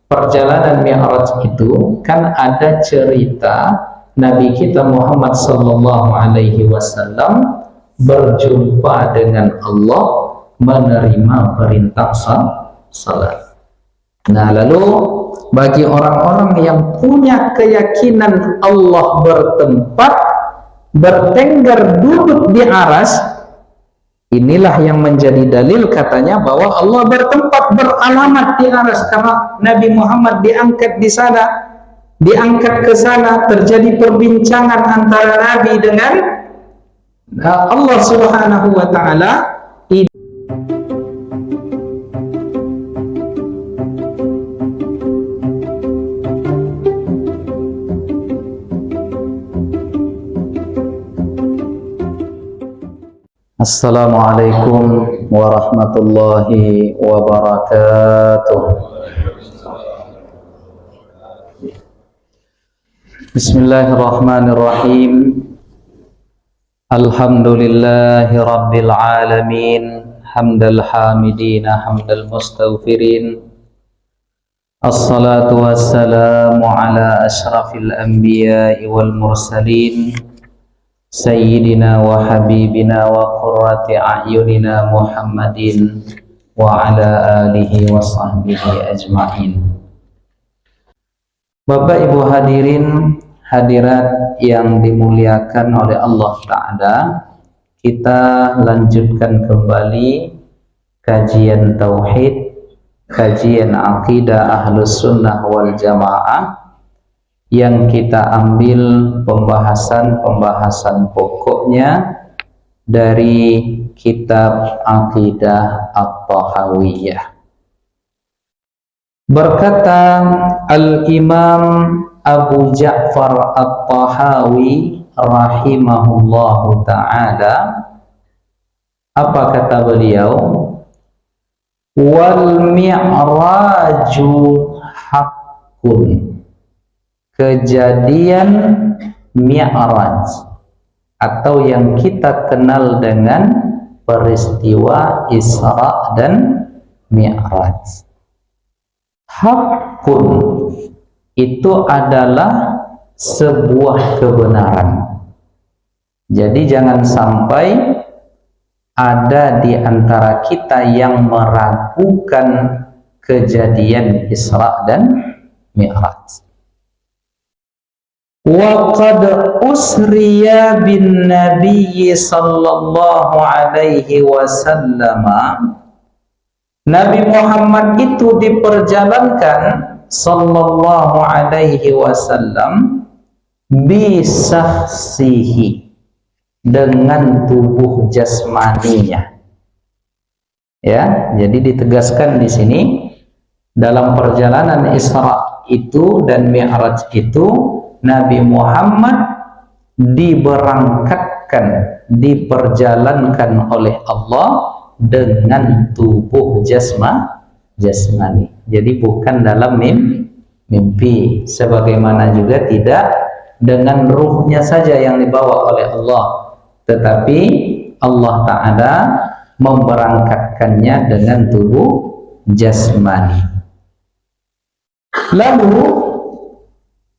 perjalanan Mi'raj itu kan ada cerita Nabi kita Muhammad sallallahu alaihi wasallam berjumpa dengan Allah, menerima perintah salat. Nah, lalu bagi orang-orang yang punya keyakinan Allah bertempat, bertengger, duduk di aras, inilah yang menjadi dalil katanya bahwa Allah bertempat, beralamat di aras, karena Nabi Muhammad diangkat di sana, diangkat ke sana, terjadi perbincangan antara Nabi dengan Allah Subhanahu wa taala. Assalamualaikum warahmatullahi wabarakatuh. Bismillahirrahmanirrahim. Alhamdulillahi rabbil alamin, hamdal hamidina hamdal mustaghfirin. Assalatu wassalamu ala asyrafil anbiya'i wal mursalin, Sayyidina wa habibina wa qurrati a'yunina Muhammadin wa ala alihi wa sahbihi ajma'in. Bapak Ibu hadirin hadirat yang dimuliakan oleh Allah Ta'ala, kita lanjutkan kembali kajian tauhid, kajian akidah Ahlus Sunnah wal Jamaah, yang kita ambil pembahasan pokoknya dari kitab Aqidah At-Tahawiyah. Berkata Al-Imam Abu Ja'far At-Tahawi rahimahullahu ta'ala, apa kata beliau? Wal mi'raju haqqun. Kejadian Mi'raj atau yang kita kenal dengan peristiwa Isra dan Mi'raj, haqqun, itu adalah sebuah kebenaran. Jadi jangan sampai ada di antara kita yang meragukan kejadian Isra dan Mi'raj. Wa qad usriya bin Nabi sallallahu alaihi wasallam. Nabi Muhammad itu diperjalankan sallallahu alaihi wasallam bisahsihi, dengan tubuh jasmaninya. Ya, jadi ditegaskan di sini dalam perjalanan Isra itu dan Mi'raj itu Nabi Muhammad diberangkatkan, diperjalankan oleh Allah dengan tubuh jasmani. Jadi bukan dalam mimpi, sebagaimana juga tidak dengan ruhnya saja yang dibawa oleh Allah, tetapi Allah Ta'ala memberangkatkannya dengan tubuh jasmani. Lalu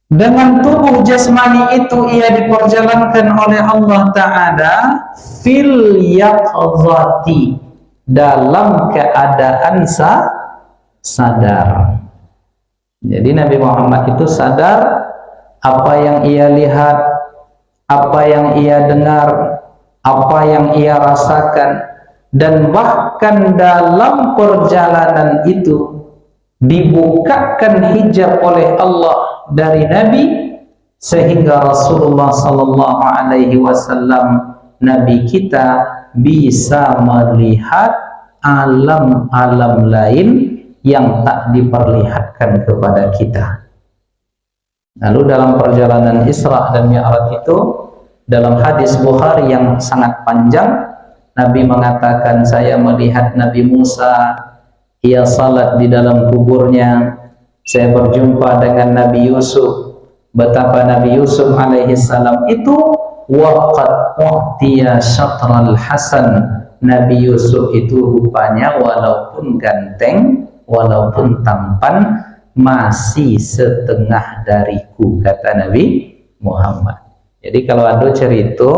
dengan tubuh jasmani itu ia diperjalankan oleh Allah Ta'ala fil yaqzati, dalam keadaan sadar. Jadi Nabi Muhammad itu sadar apa yang ia lihat, apa yang ia dengar, apa yang ia rasakan, dan bahkan dalam perjalanan itu dibukakan hijab oleh Allah dari Nabi, sehingga Rasulullah sallallahu alaihi wasallam, Nabi kita, bisa melihat alam-alam lain yang tak diperlihatkan kepada kita. Lalu dalam perjalanan Isra dan Mi'raj itu, dalam hadis Bukhari yang sangat panjang, Nabi mengatakan, saya melihat Nabi Musa, ia salat di dalam kuburnya. Saya berjumpa dengan Nabi Yusuf, betapa Nabi Yusuf alaihi salam itu waqad u'tiya syatral hasan. Nabi Yusuf itu rupanya walaupun ganteng, walaupun tampan masih setengah dariku, kata Nabi Muhammad. Jadi kalau ada cerita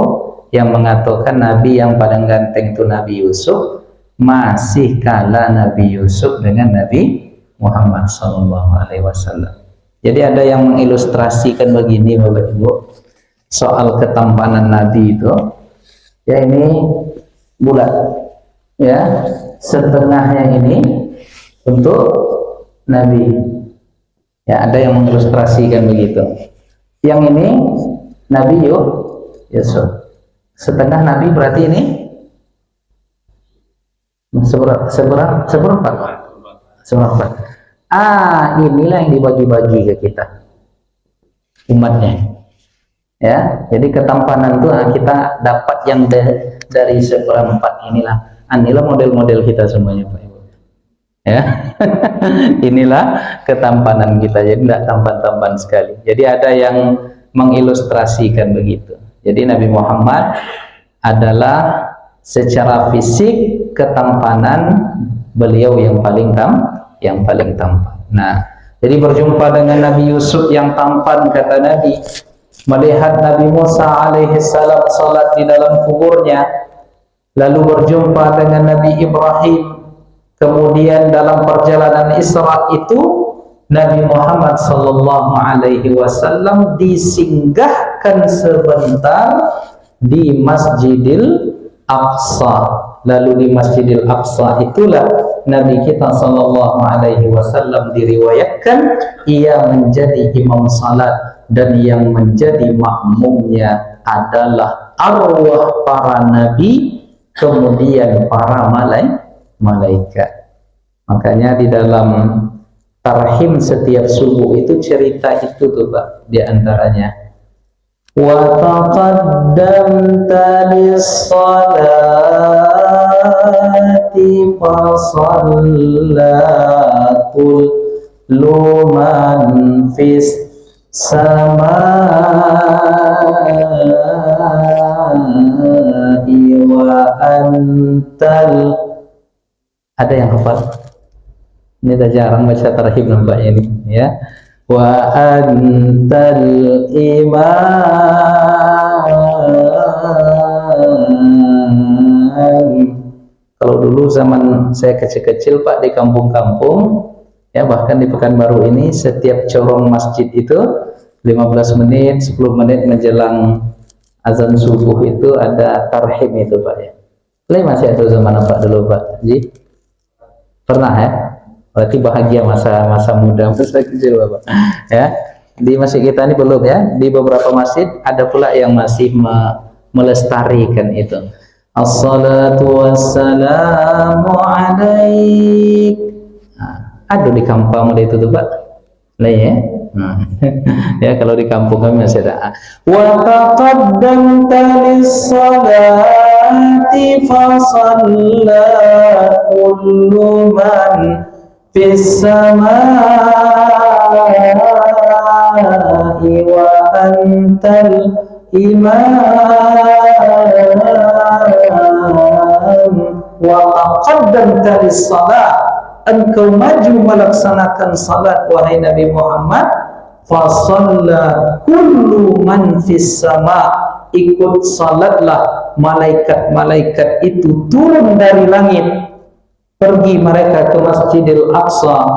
yang mengatakan Nabi yang paling ganteng itu Nabi Yusuf, masih kalah Nabi Yusuf dengan Nabi Muhammad SAW. Jadi ada yang mengilustrasikan begini Bapak Ibu, soal ketampanan Nabi itu, ya ini bulat, ya setengahnya ini untuk Nabi, ya ada yang mengilustrasikan begitu. Yang ini Nabi Yusuf, setengah Nabi berarti ini seberapa? Inilah yang dibagi-bagi ke kita umatnya, ya. Jadi ketampanan itu kita dapat yang dari seperempat inilah. Inilah model-model kita semuanya Pak Ibu, ya. Inilah ketampanan kita, jadi tidak tampan-tampan sekali. Jadi ada yang mengilustrasikan begitu. Jadi Nabi Muhammad adalah secara fisik ketampanan beliau yang paling tampan. Nah, jadi berjumpa dengan Nabi Yusuf yang tampan, kata Nabi, melihat Nabi Musa alaihissalam salat di dalam kuburnya, lalu berjumpa dengan Nabi Ibrahim, kemudian dalam perjalanan Isra itu Nabi Muhammad sallallahu alaihi wasallam disinggahkan sebentar di Masjidil Aqsa. Lalu di Masjidil Aqsa itulah Nabi kita sallallahu alaihi wasallam diriwayatkan ia menjadi imam salat, dan yang menjadi makmumnya adalah arwah para nabi, kemudian para malaikat. Makanya di dalam tarhim setiap subuh itu cerita itu tuh Pak, di antaranya wa taqaddamta lis-salati fasallatul luman fis samai wa antal. Ada yang hafal? Ini dah jarang baca tarhib nampaknya ini, ya. Wa antal imam. Kalau dulu zaman saya kecil-kecil Pak, di kampung-kampung, ya bahkan di Pekanbaru ini, setiap corong masjid itu 15 menit, 10 menit menjelang azan subuh itu ada tarhim itu Pak, ya. Ini masih ada zaman apa dulu Pak Ji? Pernah ya? Berarti bahagia masa muda, masa kecil Bapak, ya. Di masjid kita ini belum, ya. Di beberapa masjid ada pula yang masih melestarikan itu. Assalatu wassalamu alaik. Ada di kampung ada itu tuh Pak, lah ya. Ya kalau di kampung kami masih ada. Wa taqaddamta lis-salati fa shalla kullu man fis samai wa antal imam wa taqaddamta lis-salat, engkau maju melaksanakan salat wahai Nabi Muhammad, fa shalla kullu man fis sama, ikut salatlah malaikat-malaikat itu turun dari langit, pergi mereka ke Masjidil Aqsa.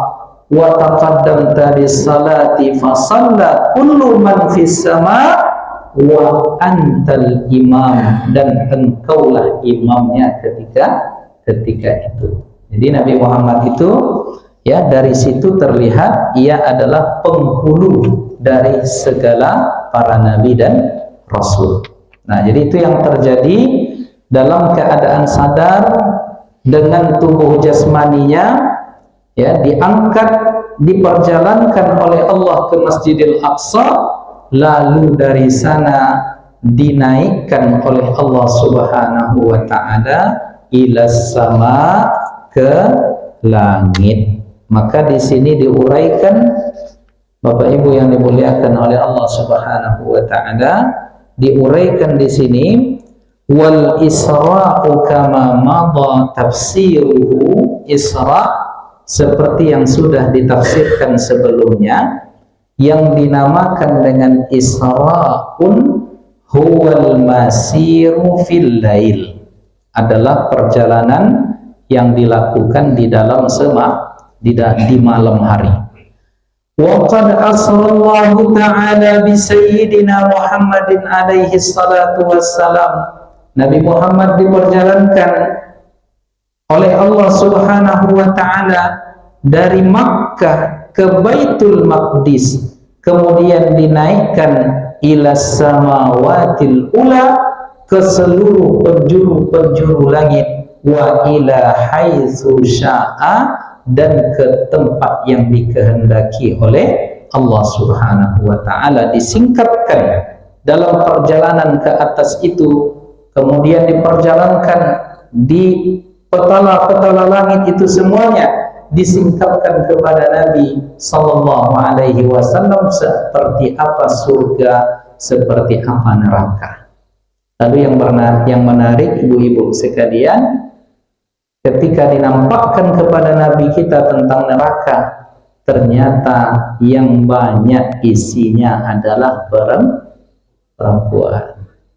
Wa taqaddamta lis-salati fa shalla kullu man fis sama wa antal imam, dan engkaulah imamnya ketika itu. Jadi Nabi Muhammad itu, ya, dari situ terlihat ia adalah penghulu dari segala para nabi dan rasul. Nah, jadi itu yang terjadi dalam keadaan sadar dengan tubuh jasmaninya, ya, diangkat, diperjalankan oleh Allah ke Masjidil Aqsa, lalu dari sana dinaikkan oleh Allah Subhanahu wa taala ila sama, ke langit. Maka di sini diuraikan Bapak Ibu yang dimuliakan oleh Allah Subhanahu wa taala, diuraikan di sini wal isra'u kama madha tafsiruhu. Isra seperti yang sudah ditafsirkan sebelumnya, yang dinamakan dengan Isra'un huwal masiru fil lail, adalah perjalanan yang dilakukan di dalam di malam hari. Wa qad asrallahu ta'ala bi sayyidina Muhammadin alaihi salatu wassalam. Nabi Muhammad diperjalankan oleh Allah Subhanahu wa ta'ala dari Makkah ke Baitul Maqdis, kemudian dinaikkan ila samawatil ula, ke seluruh penjuru langit, wa ila haitsu syaa, dan ke tempat yang dikehendaki oleh Allah Subhanahu wa ta'ala. Disingkatkan dalam perjalanan ke atas itu, kemudian diperjalankan di petala-petala langit itu semuanya disingkapkan kepada Nabi Sallallahu Alaihi Wasallam seperti apa surga, seperti apa neraka. Lalu yang menarik ibu-ibu sekalian, ketika dinampakkan kepada Nabi kita tentang neraka, ternyata yang banyak isinya adalah perempuan.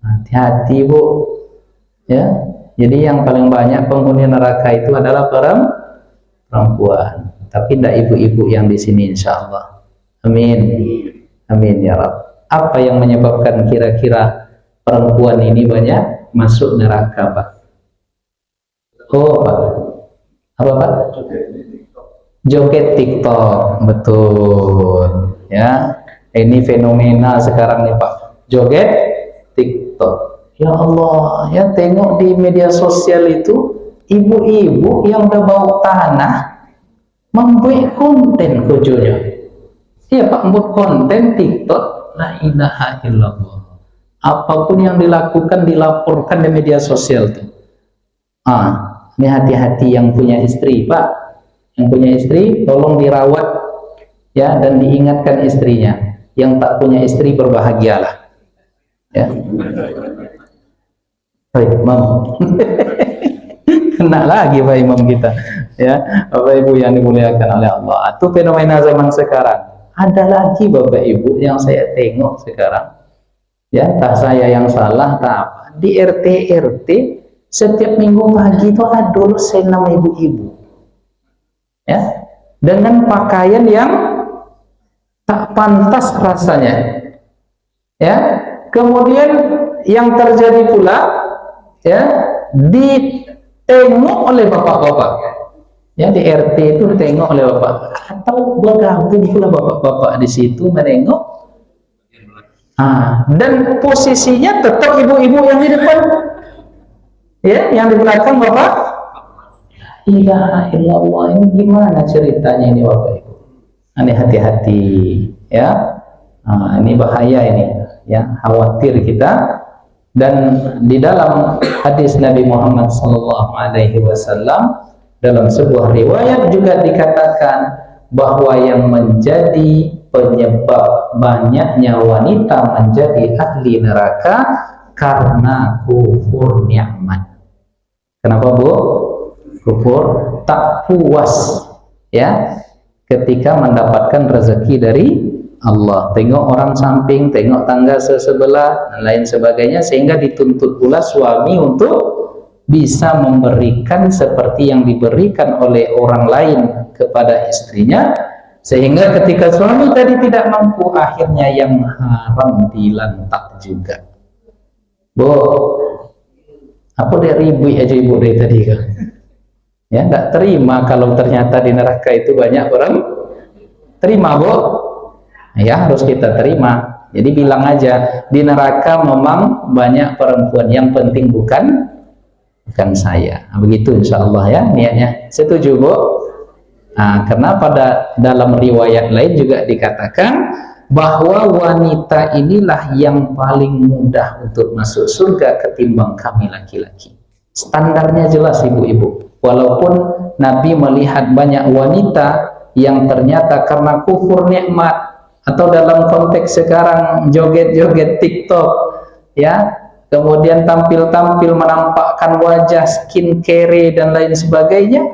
Hati-hati bu, ya. Jadi yang paling banyak penghuni neraka itu adalah perempuan. Tapi tidak ibu-ibu yang di sini, insya Allah. Amin, amin ya Rabb. Apa yang menyebabkan kira-kira perempuan ini banyak masuk neraka, Pak? Oh, Pak. Apa, Pak? Joget TikTok, betul. Ya, ini fenomena sekarang nih, Pak. Joget TikTok. Ya Allah, ya tengok di media sosial itu, ibu-ibu yang udah bau tanah membuat konten kujunya. Iya Pak, membuat konten TikTok. La ilaha illallah. Apapun yang dilakukan dilaporkan di media sosial tuh. Ini hati-hati yang punya istri, Pak. Yang punya istri tolong dirawat ya, dan diingatkan istrinya. Yang tak punya istri berbahagialah. Ya. Baik, Mam. Kena lagi Pak Imam kita, ya Bapak Ibu yang dimuliakan oleh Allah. Itu fenomena zaman sekarang. Ada lagi Bapak Ibu yang saya tengok sekarang, ya, tak saya yang salah, tak apa, di RT setiap minggu pagi itu ada dulu senam ibu-ibu, ya, dengan pakaian yang tak pantas rasanya, ya. Kemudian yang terjadi pula, ya, ditengok oleh bapak-bapak, ya, di RT itu ditengok oleh bapak, atau bergabung pula bapak-bapak di situ menengok, dan posisinya tetap ibu-ibu yang di depan, ya, yang di belakang bapak. Ilaha illallah, ini gimana ceritanya ini Bapak Ibu? Ini hati-hati, ya. Ini bahaya ini, ya, khawatir kita. Dan di dalam hadis Nabi Muhammad SAW, dalam sebuah riwayat juga dikatakan bahwa yang menjadi penyebab banyaknya wanita menjadi ahli neraka karena kufur nikmat. Kenapa Bu? Kufur, tak puas, ya, ketika mendapatkan rezeki dari Allah. Tengok orang samping, tengok tangga sebelah, dan lain sebagainya, sehingga dituntut pula suami untuk bisa memberikan seperti yang diberikan oleh orang lain kepada istrinya, sehingga ketika suami tadi tidak mampu, akhirnya yang haram dilantak juga. Bu, aku udah ribut aja ibu dari tadi kan, ya, nggak terima kalau ternyata di neraka itu banyak orang. Terima Bu, ya, harus kita terima. Jadi bilang aja, di neraka memang banyak perempuan, yang penting bukan saya. Begitu insya Allah, ya, niatnya. Setuju Bu? Karena pada dalam riwayat lain juga dikatakan bahwa wanita inilah yang paling mudah untuk masuk surga ketimbang kami laki-laki. Standarnya jelas ibu-ibu. Walaupun Nabi melihat banyak wanita yang ternyata karena kufur nikmat, atau dalam konteks sekarang joget-joget TikTok, ya, kemudian tampil-tampil menampakkan wajah, skincare dan lain sebagainya,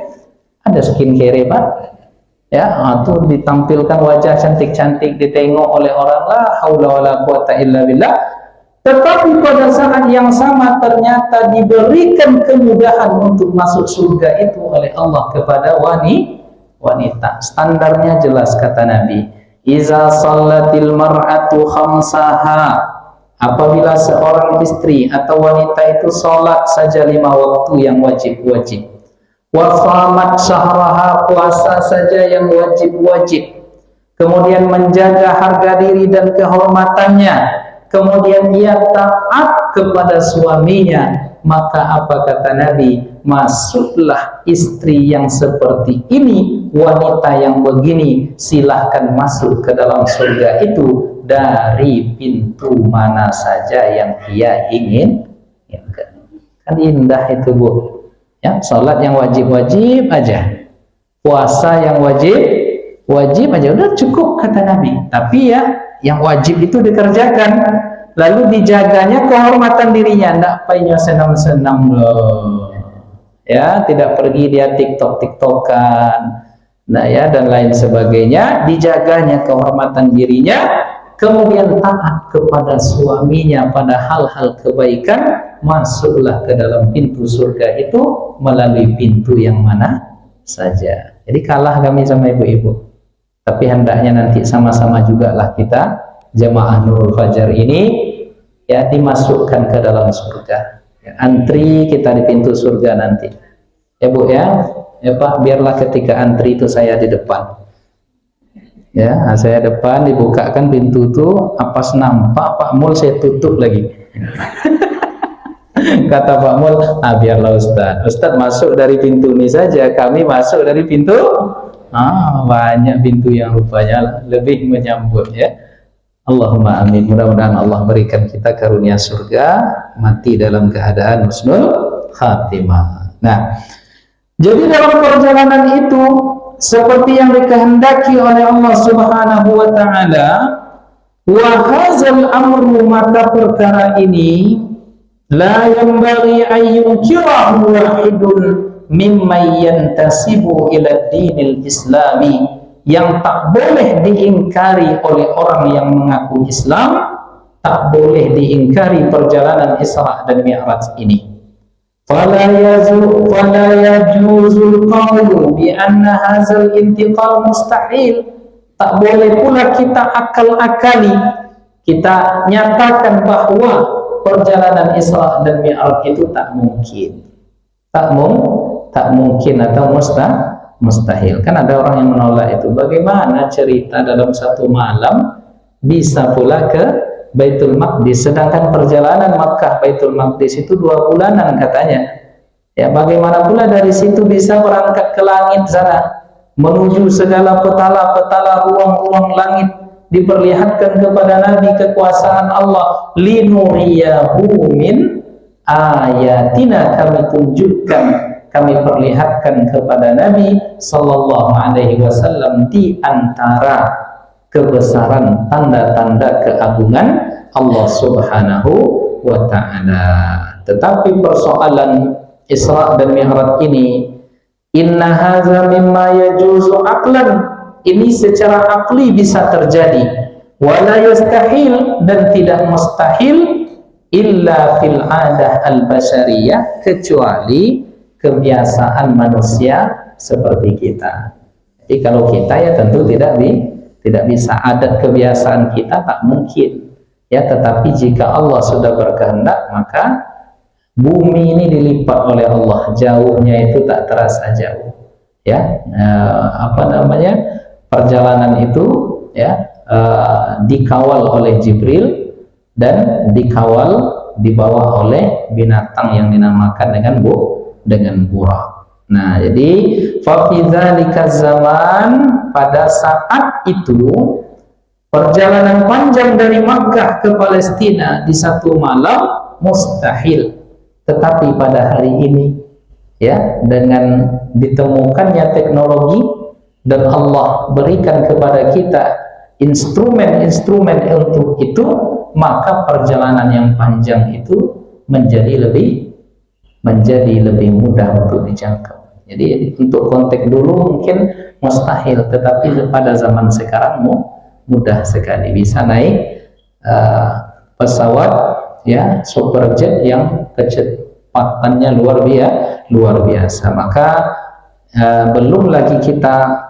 Ada skincare Pak, ya, itu ditampilkan wajah cantik-cantik, ditengok oleh orang, la haula wala quwata illa billah. Tetapi pada saat yang sama ternyata diberikan kemudahan untuk masuk surga itu oleh Allah kepada wanita. Standarnya jelas kata Nabi, iza sallatil mar'atu khamsaha, apabila seorang istri atau wanita itu sholat saja 5 waktu yang wajib-wajib, wa shamat syahraha, puasa saja yang wajib-wajib, kemudian menjaga harga diri dan kehormatannya, kemudian ia taat kepada suaminya, maka apa kata Nabi? Masuklah istri yang seperti ini, wanita yang begini, silahkan masuk ke dalam surga itu dari pintu mana saja yang ia ingin. Kan indah itu Bu, ya, sholat yang wajib-wajib aja, puasa yang wajib aja, udah cukup kata Nabi. Tapi ya, yang wajib itu dikerjakan, lalu dijaganya kehormatan dirinya, ndak payah senam-senam loh, ya, tidak pergi dia tiktokan, nah ya, dan lain sebagainya, dijaganya kehormatan dirinya, kemudian taat kepada suaminya pada hal-hal kebaikan, masuklah ke dalam pintu surga itu melalui pintu yang mana saja. Jadi kalah kami sama ibu-ibu. Tapi hendaknya nanti sama-sama juga lah kita jamaah Nurul Fajar ini ya dimasukkan ke dalam surga. Ya, antri kita di pintu surga nanti. Ya Bu ya, ya Pak, biarlah ketika antri itu saya di depan. Ya, saya depan, dibukakan pintu tuh, apa nampak Pak Mul, saya tutup lagi. Kata Pak Mul, biarlah Ustadz masuk dari pintu ini saja, kami masuk dari pintu. Banyak pintu yang rupanya lebih menyambut ya. Allahumma amin. Mudah-mudahan Allah berikan kita karunia surga, mati dalam keadaan husnul khatimah. Nah, jadi dalam perjalanan itu seperti yang dikehendaki oleh Allah Subhanahu wa taala, wa hadzal amru, maka perkara ini la yanbaghi an yunkirahu wahidun mimman yantasibu ila dinil islami, yang tak boleh diingkari oleh orang yang mengaku Islam, tak boleh diingkari perjalanan Isra dan Mi'raj ini. Fala yajuzul qawlu bi anna hadzal intiqal mustahil, tak boleh pula kita akal-akali, kita nyatakan bahwa perjalanan Isra dan Mi'raj itu tak mungkin. Tak mungkin atau mustahil. Kan ada orang yang menolak itu. Bagaimana cerita dalam satu malam bisa pula ke Baitul Maqdis, sedangkan perjalanan Makkah Baitul Maqdis itu 2 bulanan katanya. Ya, bagaimana pula dari situ bisa berangkat ke langit sana, menuju segala petala-petala ruang-ruang langit, diperlihatkan kepada Nabi kekuasaan Allah, linuriyahu min ayatina, kami tunjukkan, kami perlihatkan kepada Nabi sallallahu alaihi wasallam di antara kebesaran tanda-tanda keagungan Allah Subhanahu wa taala. Tetapi persoalan Isra dan Mi'raj ini, inna hadza mimma yajuzu aqlan, ini secara akli bisa terjadi, wala yastahil, dan tidak mustahil, illa fil adah al-bashariyah, kecuali kebiasaan manusia seperti kita. Jadi kalau kita ya tentu tidak bisa, adat kebiasaan kita tak mungkin ya. Tetapi jika Allah sudah berkehendak, maka bumi ini dilipat oleh Allah, jauhnya itu tak terasa jauh ya. Perjalanan itu ya dikawal oleh Jibril dan dibawa oleh binatang yang dinamakan dengan Buraq. Nah, jadi fa fi dzalika zaman, pada saat itu perjalanan panjang dari Makkah ke Palestina di satu malam mustahil. Tetapi pada hari ini ya, dengan ditemukannya teknologi dan Allah berikan kepada kita instrumen-instrumen untuk itu, maka perjalanan yang panjang itu menjadi lebih mudah untuk dijangkau. Jadi untuk konteks dulu mungkin mustahil, tetapi pada zaman sekarang mudah sekali, bisa naik pesawat ya superjet yang kecepatannya luar biasa. Maka belum lagi kita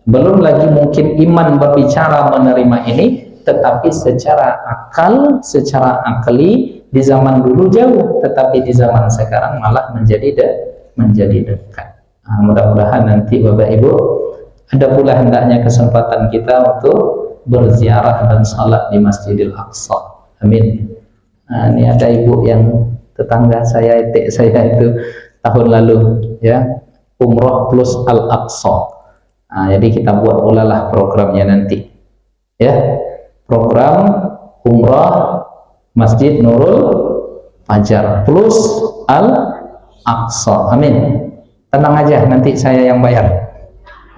belum lagi mungkin iman berbicara menerima ini, tetapi secara akli di zaman dulu jauh, tetapi di zaman sekarang malah menjadi dekat. Mudah-mudahan nanti Bapak Ibu ada pula hendaknya kesempatan kita untuk berziarah dan salat di Masjidil Aqsa. Amin. Ini ada ibu yang tetangga saya, itu tahun lalu ya, umroh plus Al-Aqsa. Jadi kita buat ulalah programnya nanti ya, program umroh Masjid Nurul Fajar plus Al-Aqsa. Amin. Tenang aja, nanti saya yang bayar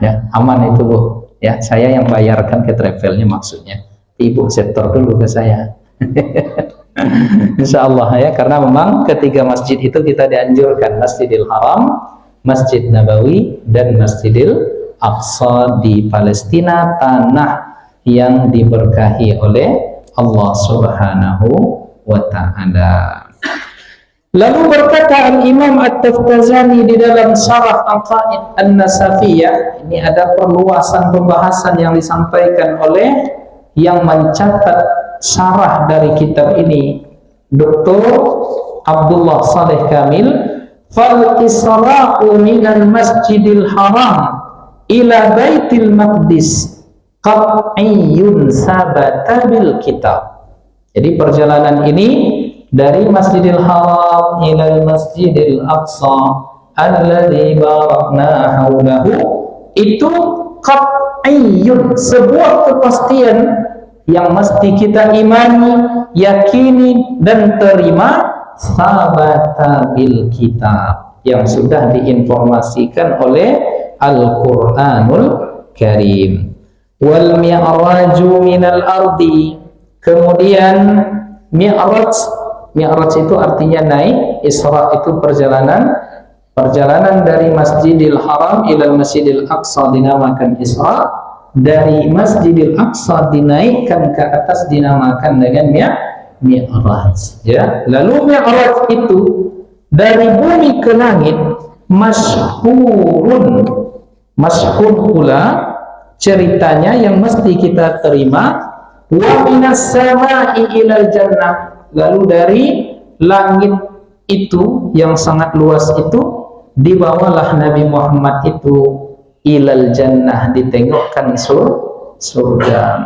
ya, aman itu Bu ya, saya yang bayarkan ke travelnya, maksudnya Ibu setor dulu ke saya. Insya Allah ya, karena memang ketiga masjid itu kita dianjurkan, Masjidil Haram, Masjid Nabawi, dan Masjidil Aqsa di Palestina, tanah yang diberkahi oleh Allah Subhanahu wa Ta'ala. Lalu berkata Al-Imam At-Taftazani di dalam Syarah Aqaid An-Nasafiyah, ini ada perluasan pembahasan yang disampaikan oleh yang mencatat syarah dari kitab ini, Dr. Abdullah Saleh Kamil. Fal isra'u minal masjidil haram ila baitil maqdis qat'iyyun sabata bil kitab. Jadi perjalanan ini dari Masjidil Haram ila Masjidil Aqsa alladzi barakna haulahu, itu qat'iyyun, sebuah kepastian yang mesti kita imani, yakini dan terima, sabata bil kitab, yang sudah diinformasikan oleh Al-Qur'anul Karim. Wal mi'raju minal ardi, kemudian mi'raj itu artinya naik, Isra itu perjalanan dari Masjidil Haram ila Masjidil Aqsa dinamakan Isra, dari Masjidil Aqsa dinaikkan ke atas dinamakan dengan mi'raj ya. Lalu mi'raj itu dari bumi ke langit, masyhur pula ceritanya yang mesti kita terima. Wa minas sama'i ilal jannah, lalu dari langit itu yang sangat luas itu dibawalah Nabi Muhammad itu ilal jannah, ditengokkan surga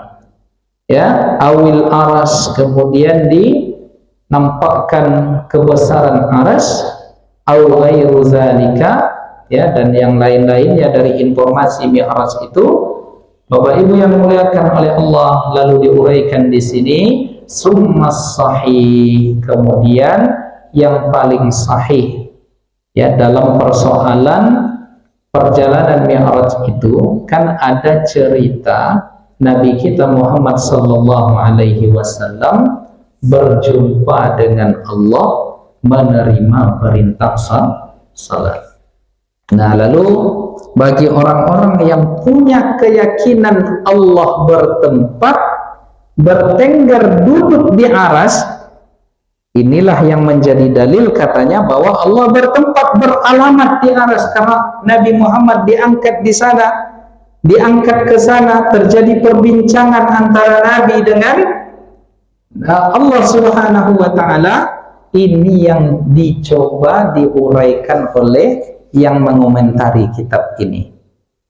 ya, awil aras, kemudian dinampakkan kebesaran aras, aw ghairu zalika ya, dan yang lain-lainnya dari informasi mi'raj itu, Bapak Ibu yang dimuliakan oleh Allah. Lalu diuraikan di sini summas sahih, kemudian yang paling sahih ya dalam persoalan perjalanan mi'raj itu, kan ada cerita Nabi kita Muhammad sallallahu alaihi wasallam berjumpa dengan Allah, menerima perintah salat. Nah, lalu bagi orang-orang yang punya keyakinan Allah bertengger duduk di aras, inilah yang menjadi dalil katanya bahwa Allah bertempat beralamat di aras, karena Nabi Muhammad diangkat di sana, diangkat ke sana, terjadi perbincangan antara Nabi dengan Allah Subhanahu wa Ta'ala. Ini yang dicoba diuraikan oleh yang mengomentari kitab ini.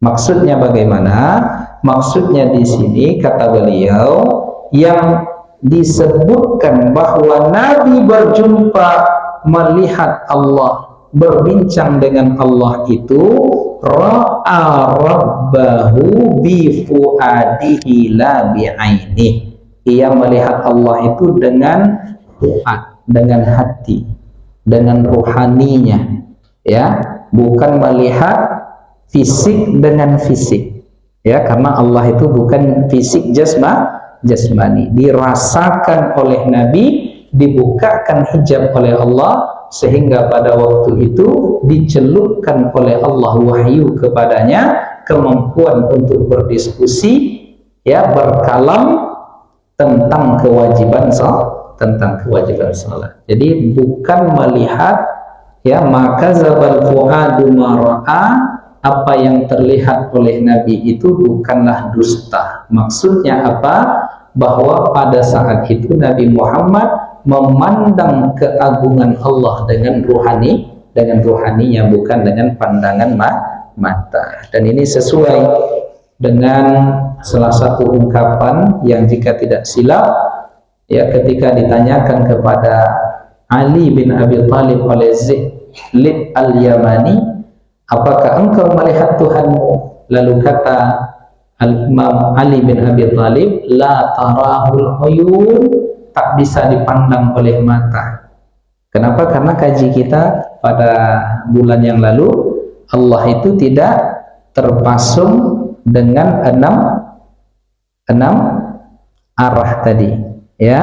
Maksudnya bagaimana? Maksudnya di sini kata beliau, yang disebutkan bahwa Nabi berjumpa, melihat Allah, berbincang dengan Allah itu, ra'a rabbahu bi fuadihi la bi ainihi. Ia melihat Allah itu dengan fuad, dengan hati, dengan ruhaninya ya, bukan melihat fisik dengan fisik ya, karena Allah itu bukan fisik jasmani, dirasakan oleh Nabi, dibukakan hijab oleh Allah, sehingga pada waktu itu dicelupkan oleh Allah wahyu kepadanya kemampuan untuk berdiskusi, ya, berkalam tentang kewajiban salat. Jadi bukan melihat, ya, maka zabal fuadu mara'a, apa yang terlihat oleh Nabi itu bukanlah dusta. Maksudnya apa? Bahwa pada saat itu Nabi Muhammad memandang keagungan Allah dengan ruhaninya, bukan dengan pandangan mata. Dan ini sesuai dengan salah satu ungkapan yang jika tidak silap, ya, ketika ditanyakan kepada Ali bin Abi Thalib oleh Zaid al-Yamani, apakah engkau melihat Tuhanmu? Lalu kata Al-Imam Ali bin Abi Thalib, la tarahul uyun, tak bisa dipandang oleh mata. Kenapa? Karena kaji kita pada bulan yang lalu, Allah itu tidak terpasung dengan enam arah tadi, ya.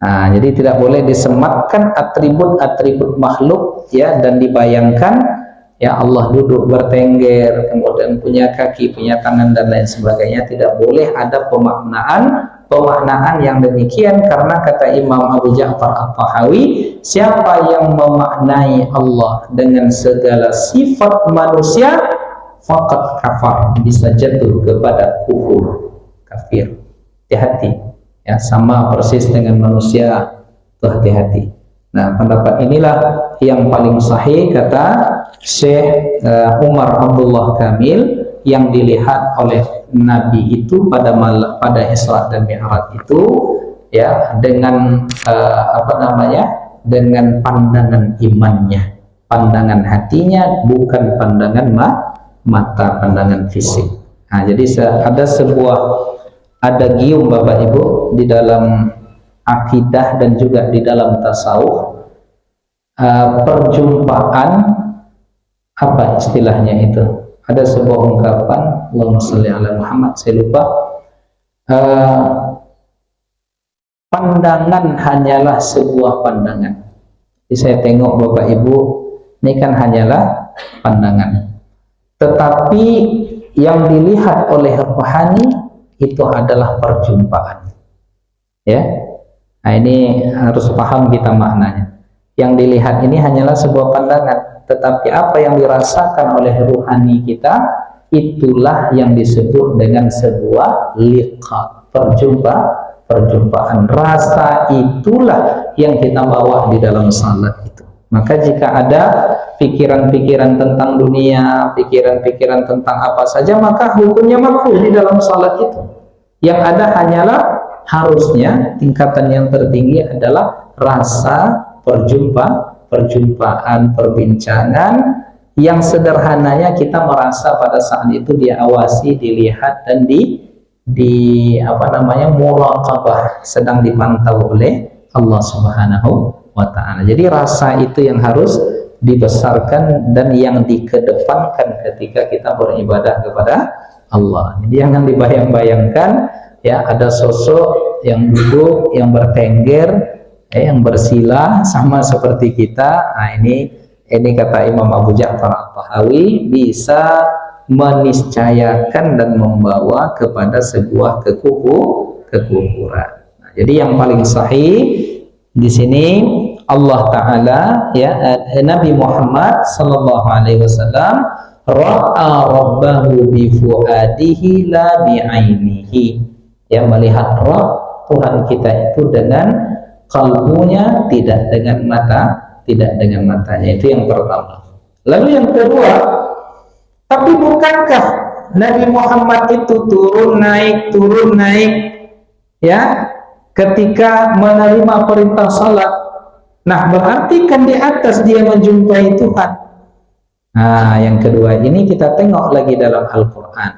Nah, jadi tidak boleh disematkan atribut-atribut makhluk, ya, dan dibayangkan, ya, Allah duduk bertengger, kemudian punya kaki, punya tangan, dan lain sebagainya. Tidak boleh ada pemaksaan yang demikian, karena kata Imam Abu Ja'far At-Tahawi, siapa yang memaknai Allah dengan segala sifat manusia, faqad kafar, bisa jatuh kepada kafir. Hati-hati, ya, sama persis dengan manusia, tuh hati-hati. Nah, pendapat inilah yang paling sahih kata Syekh Umar Abdullah Kamil, yang dilihat oleh Nabi itu pada Isra dan Mi'raj itu, ya, dengan dengan pandangan imannya, pandangan hatinya, bukan pandangan mata, pandangan fisik. Nah, jadi ada gium Bapak Ibu di dalam akidah dan juga di dalam tasawuf, perjumpaan, apa istilahnya itu? Ada sebuah ungkapan, Allahumma sholli ala Muhammad, saya lupa. Pandangan hanyalah sebuah pandangan. Jadi saya tengok Bapak Ibu, ini kan hanyalah pandangan. Tetapi yang dilihat oleh rohani itu adalah perjumpaan. Ya, nah ini harus paham kita maknanya. Yang dilihat ini hanyalah sebuah pandangan, tetapi apa yang dirasakan oleh ruhani kita, itulah yang disebut dengan sebuah liqa, perjumpaan. Rasa itulah yang kita bawa di dalam salat itu. Maka jika ada pikiran-pikiran tentang dunia, pikiran-pikiran tentang apa saja, maka hukumnya makruh di dalam salat itu. Yang ada hanyalah, harusnya tingkatan yang tertinggi adalah rasa perjumpaan, perbincangan yang sederhananya kita merasa pada saat itu diawasi, dilihat, dan muraqabah, sedang dipantau oleh Allah Subhanahu wa ta'ala. Jadi rasa itu yang harus dibesarkan dan yang dikedepankan ketika kita beribadah kepada Allah. Jadi jangan dibayang-bayangkan, ya, ada sosok yang duduk, yang bertengger, yang bersila sama seperti kita. Nah, ini kata Imam Abu Ja'far At-Tahawi, bisa meniscayakan dan membawa kepada sebuah kekufuran. Nah, jadi yang paling sahih di sini, Allah Ta'ala, ya, Nabi Muhammad Sallallahu Alaihi Wasallam ra'a rabbahu bifuadihi la bi'ainihi, ya, melihat Rabb Tuhan kita itu dengan kalbunya, tidak dengan matanya. Itu yang pertama. Lalu yang kedua, tapi bukankah Nabi Muhammad itu turun naik, ya, ketika menerima perintah salat? Nah, berarti kan di atas dia menjumpai Tuhan. Nah, yang kedua ini kita tengok lagi dalam Al-Quran.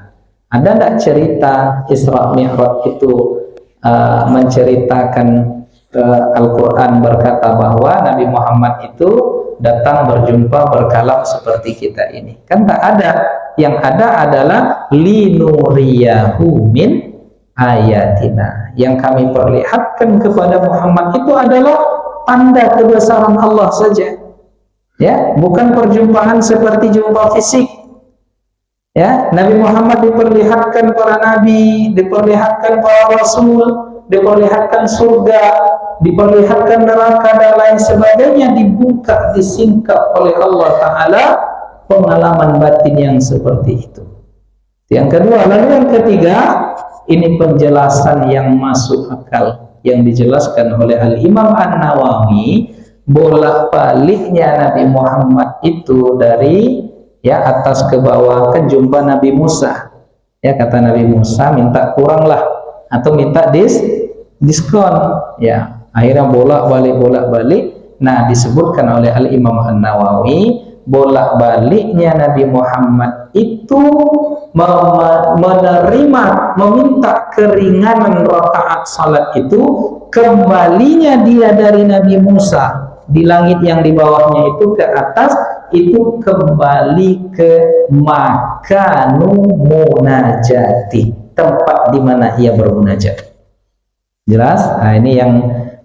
Ada tidak cerita Isra Mi'raj itu menceritakan Al-Quran berkata bahwa Nabi Muhammad itu datang berjumpa, berkalam seperti kita ini? Kan tak ada. Yang ada adalah linuriyahu min ayatina. Yang kami perlihatkan kepada Muhammad itu adalah tanda kebesaran Allah saja. Ya, bukan perjumpaan seperti jumpa fisik. Ya, Nabi Muhammad diperlihatkan para nabi, diperlihatkan para rasul, diperlihatkan surga, diperlihatkan neraka dan lain sebagainya, dibuka, disingkap oleh Allah Ta'ala pengalaman batin yang seperti itu. Yang kedua, lalu yang ketiga, ini penjelasan yang masuk akal yang dijelaskan oleh Al-Imam An-Nawawi. Bolak-baliknya Nabi Muhammad itu dari atas ke bawah, kan jumpa Nabi Musa. Ya, kata Nabi Musa, minta kuranglah atau minta diskon. Ya, akhirnya bolak-balik. Nah, disebutkan oleh Al-Imam An-Nawawi, bolak-baliknya Nabi Muhammad itu meminta keringanan rakaat salat itu, kembalinya dia dari Nabi Musa di langit yang di bawahnya itu ke atas, itu kembali ke makanu munajati, tempat di mana ia bermunajat. Jelas? Nah, ini yang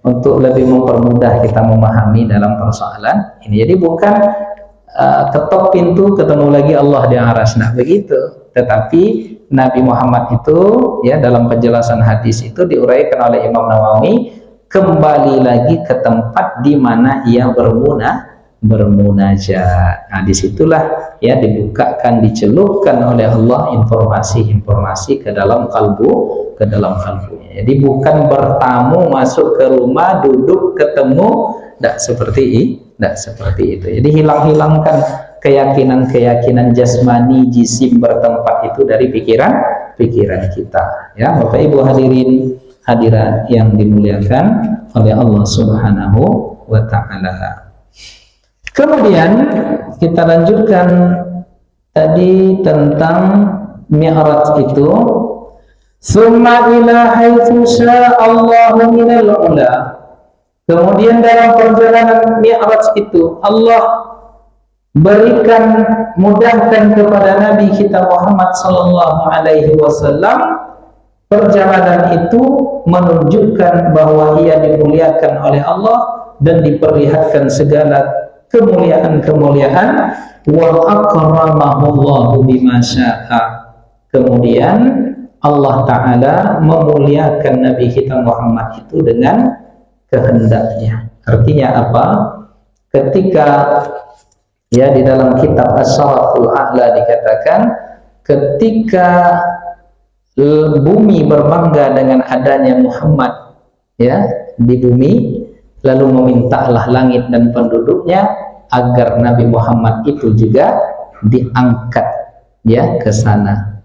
untuk lebih mempermudah kita memahami dalam persoalan ini. Jadi bukan ketok pintu ketemu lagi Allah di aras, nah begitu. Tetapi Nabi Muhammad itu dalam penjelasan hadis itu diuraikan oleh Imam Nawawi, kembali lagi ke tempat di mana ia bermunajat. Nah, disitulah dibukakan, dicelupkan oleh Allah informasi-informasi ke dalam kalbunya. Jadi bukan bertamu masuk ke rumah, duduk, ketemu, tidak seperti itu. Jadi hilangkan keyakinan jasmani, jisim bertempat itu dari pikiran kita. Ya, Bapak Ibu hadirin hadirat yang dimuliakan oleh Allah Subhanahu wa Ta'ala. Kemudian kita lanjutkan tadi tentang Mi'raj itu. Summa ila haitsu sya'allahu minal ula. Kemudian dalam perjalanan Mi'raj itu Allah berikan, mudahkan kepada Nabi kita Muhammad sallallahu alaihi wasallam. Perjalanan itu menunjukkan bahwa ia dimuliakan oleh Allah dan diperlihatkan segala kemuliaan-kemuliaan. Wa akramahu Allahu bima syaa. Kemudian Allah Ta'ala memuliakan Nabi kita Muhammad itu dengan kehendaknya. Artinya apa? Ketika di dalam kitab Asy-Syaraful A'la dikatakan, ketika bumi berbangga dengan adanya Muhammad di bumi, lalu memintalah langit dan penduduknya agar Nabi Muhammad itu juga diangkat ke sana.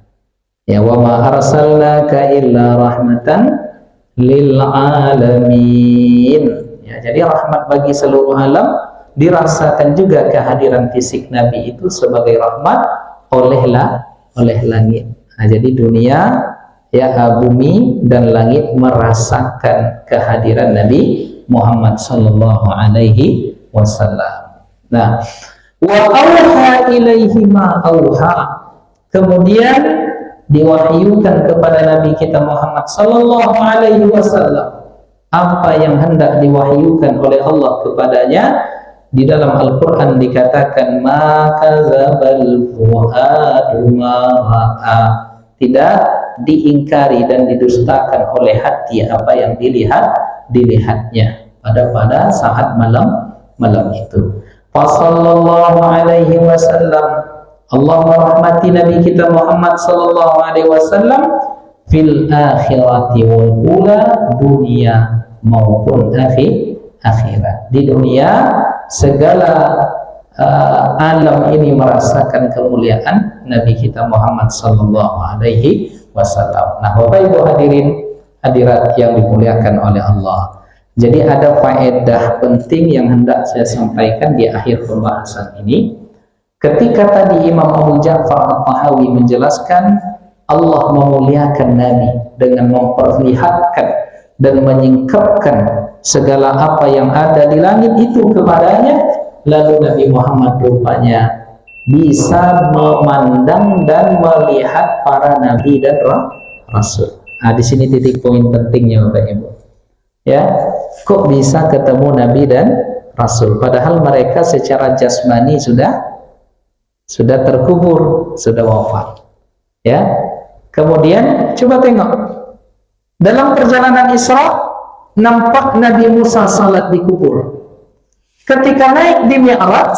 Wa ma arsalnaka illa rahmatan lil alamin. Jadi rahmat bagi seluruh alam, dirasakan juga kehadiran fisik Nabi itu sebagai rahmat oleh langit. Nah, jadi dunia, bumi dan langit merasakan kehadiran Nabi Muhammad sallallahu alaihi wasallam. Nah, wa auha ilaihi ma auha. Kemudian diwahyukan kepada Nabi kita Muhammad sallallahu alaihi wasallam apa yang hendak diwahyukan oleh Allah kepadanya. Di dalam Al-Quran dikatakan, ma kadzabal fuadu ma ra'a. Tidak diingkari dan didustakan oleh hati apa yang dilihatnya pada saat malam itu. Sallallahu alaihi wasallam, Allah merahmati Nabi kita Muhammad sallallahu alaihi wasallam fil akhirati wal ula, dunia maupun akhirat. Di dunia segala alam ini merasakan kemuliaan Nabi kita Muhammad sallallahu alaihi wasallam. Nah, Bapak Ibu hadirin hadirat yang dimuliakan oleh Allah. Jadi ada faedah penting yang hendak saya sampaikan di akhir pembahasan ini. Ketika tadi Imam Abu Ja'far At-Tahawi menjelaskan Allah memuliakan Nabi dengan memperlihatkan dan menyingkapkan segala apa yang ada di langit itu kepadanya, lalu Nabi Muhammad rupanya bisa memandang dan melihat para nabi dan rasul. Nah, di sini titik poin pentingnya Bapak Ibu. kok bisa ketemu Nabi dan Rasul, padahal mereka secara jasmani sudah terkubur, sudah wafat. Ya, kemudian coba tengok dalam perjalanan Isra, nampak Nabi Musa salat di kubur. Ketika naik di Mi'raj,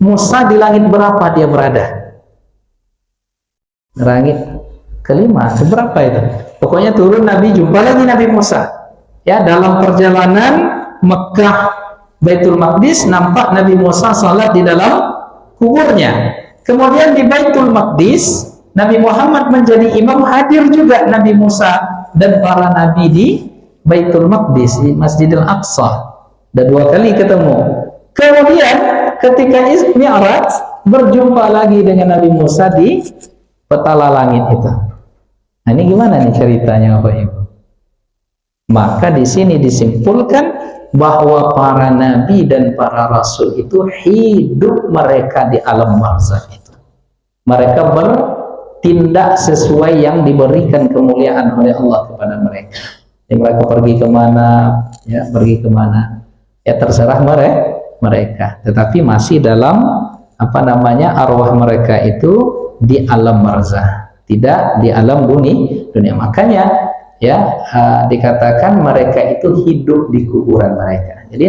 Musa di langit berapa dia berada? Langit kelima, seberapa itu? Pokoknya turun Nabi, jumpa lagi Nabi Musa. Ya, dalam perjalanan Mekah Baitul Maqdis, nampak Nabi Musa salat di dalam kuburnya. Kemudian di Baitul Maqdis, Nabi Muhammad menjadi imam, hadir juga Nabi Musa dan para nabi di Baitul Maqdis, di Masjidil Aqsa. Dan 2 kali ketemu. Kemudian ketika Mi'raj, berjumpa lagi dengan Nabi Musa di petala langit itu. Nah, ini gimana nih ceritanya Bapak Ibu? Maka di sini disimpulkan bahwa para nabi dan para rasul itu hidup mereka di alam barzakh itu. Mereka bertindak sesuai yang diberikan kemuliaan oleh Allah kepada mereka. Jadi mereka pergi kemana, ya pergi kemana, ya terserah mereka. Tetapi masih dalam arwah mereka itu di alam barzakh, tidak di alam dunia. Makanya ya dikatakan mereka itu hidup di kuburan mereka. Jadi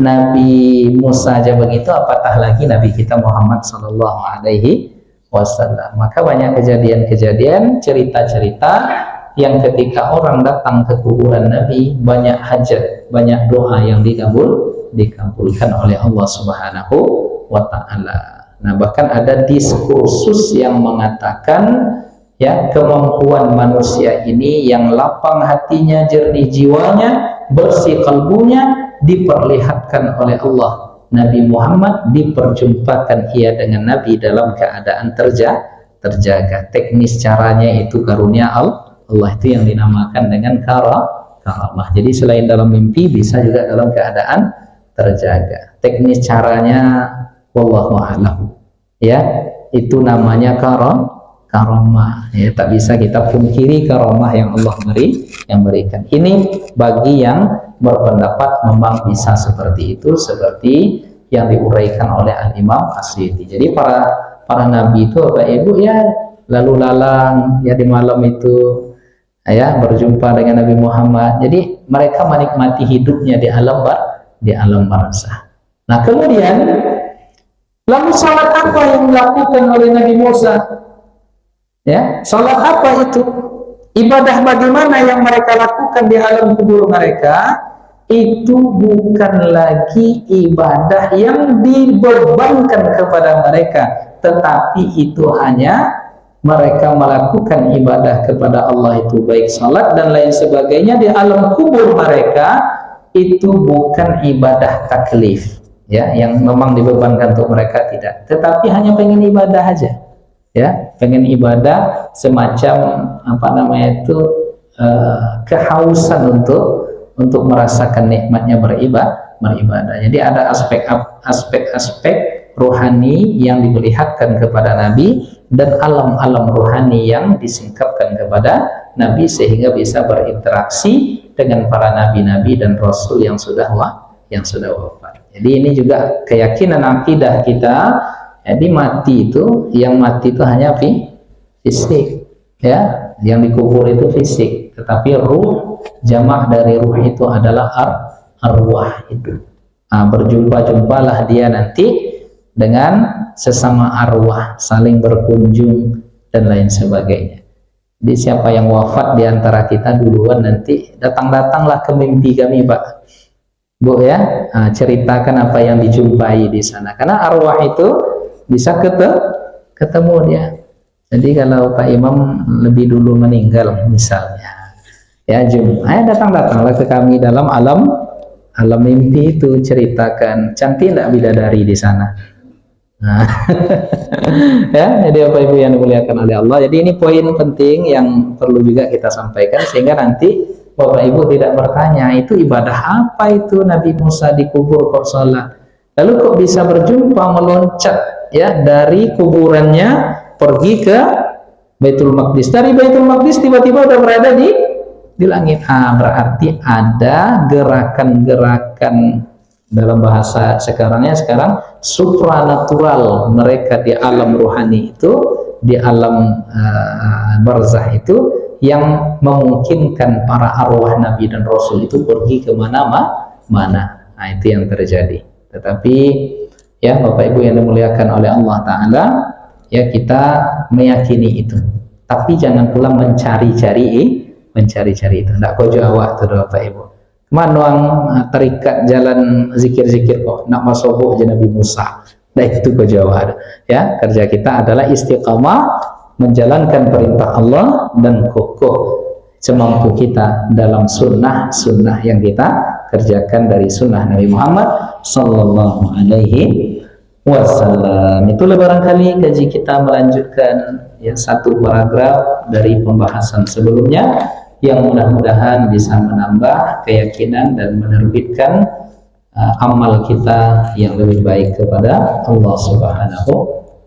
Nabi Musa aja begitu, apatah lagi Nabi kita Muhammad Sallallahu Alaihi Wasallam. Maka banyak kejadian-kejadian, cerita-cerita yang ketika orang datang ke kuburan Nabi, banyak hajat, banyak doa yang dikabulkan oleh Allah Subhanahu wa Ta'ala. Nah, bahkan ada diskursus yang mengatakan ya, kemampuan manusia ini yang lapang hatinya, jernih jiwanya, bersih kalbunya, diperlihatkan oleh Allah. Nabi Muhammad diperjumpakan ia dengan Nabi dalam keadaan terjaga. Teknis caranya itu karunia Allah itu yang dinamakan dengan karamah. Jadi selain dalam mimpi, bisa juga dalam keadaan terjaga. Teknis caranya wallahu a'lam. Ya, itu namanya karamah. Ya, tak bisa kita pungkiri karamah yang Allah berikan. Ini bagi yang berpendapat memang bisa seperti itu, seperti yang diuraikan oleh Al-Imam As-Suyuti. Jadi para nabi itu Bapak Ibu ya lalu lalang ya di malam itu ya berjumpa dengan Nabi Muhammad. Jadi mereka menikmati hidupnya di alam barzakh. Nah, kemudian lalu salat apa yang dilakukan oleh Nabi Musa? Ya, salat apa itu? Ibadah bagaimana yang mereka lakukan di alam kubur mereka? Itu bukan lagi ibadah yang dibebankan kepada mereka, tetapi itu hanya mereka melakukan ibadah kepada Allah itu, baik salat dan lain sebagainya di alam kubur mereka. Itu bukan ibadah taklif ya, yang memang dibebankan untuk mereka, tidak, tetapi hanya pengen ibadah aja ya, pengen ibadah semacam kehausan untuk merasakan nikmatnya beribadah. Jadi ada aspek-aspek rohani yang diperlihatkan kepada Nabi dan alam-alam rohani yang disingkapkan kepada Nabi sehingga bisa berinteraksi dengan para nabi-nabi dan rasul yang sudah wafat. Jadi ini juga keyakinan akidah kita. Jadi yang mati itu hanya fisik ya, yang dikubur itu fisik, tetapi ruh, jamak dari ruh itu adalah arwah itu. Nah, berjumpa-jumpalah dia nanti dengan sesama arwah, saling berkunjung dan lain sebagainya. Jadi siapa yang wafat di antara kita duluan nanti datang-datanglah ke mimpi kami, Pak Bu ya. Nah, ceritakan apa yang dijumpai di sana, karena arwah itu bisa ketemu dia. Jadi kalau Pak Imam lebih dulu meninggal misalnya ya, datang-datanglah ke kami dalam alam mimpi itu, ceritakan cantik enggak bidadari di sana. Nah, ya, jadi Bapak Ibu yang dimuliakan oleh Allah, jadi ini poin penting yang perlu juga kita sampaikan sehingga nanti Bapak Ibu tidak bertanya itu ibadah apa itu Nabi Musa dikubur kok salat, lalu kok bisa berjumpa meloncat ya dari kuburannya pergi ke Baitul Maqdis, dari Baitul Maqdis tiba-tiba udah berada di di langit. Berarti ada gerakan-gerakan, dalam bahasa sekarang supranatural, mereka di alam rohani itu, di alam barzah itu, yang memungkinkan para arwah nabi dan rasul itu pergi ke mana-mana. Nah, itu yang terjadi. Tetapi ya Bapak Ibu yang dimuliakan oleh Allah Ta'ala, ya kita meyakini itu, tapi jangan pula mencari-cari itu. Tidak kau jawab tuh Bapak Ibu. Manuang terikat jalan zikir-zikir kok nak masuk aja Nabi Musa. Nah itu kau jawab. Ya, kerja kita adalah istiqamah menjalankan perintah Allah dan kokoh semampu kita dalam sunnah yang kita kerjakan dari sunnah Nabi Muhammad sallallahu alaihi wasallam. Itulah barangkali kaji kita melanjutkan ya satu paragraf dari pembahasan sebelumnya, yang mudah-mudahan bisa menambah keyakinan dan menerbitkan amal kita yang lebih baik kepada Allah Subhanahu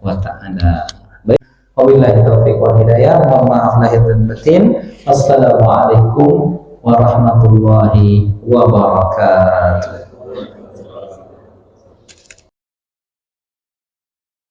wa Ta'ala. Baik, wabillahi taufiq wal hidayah. Mohon maaf lahir dan batin. Assalamualaikum warahmatullahi wabarakatuh.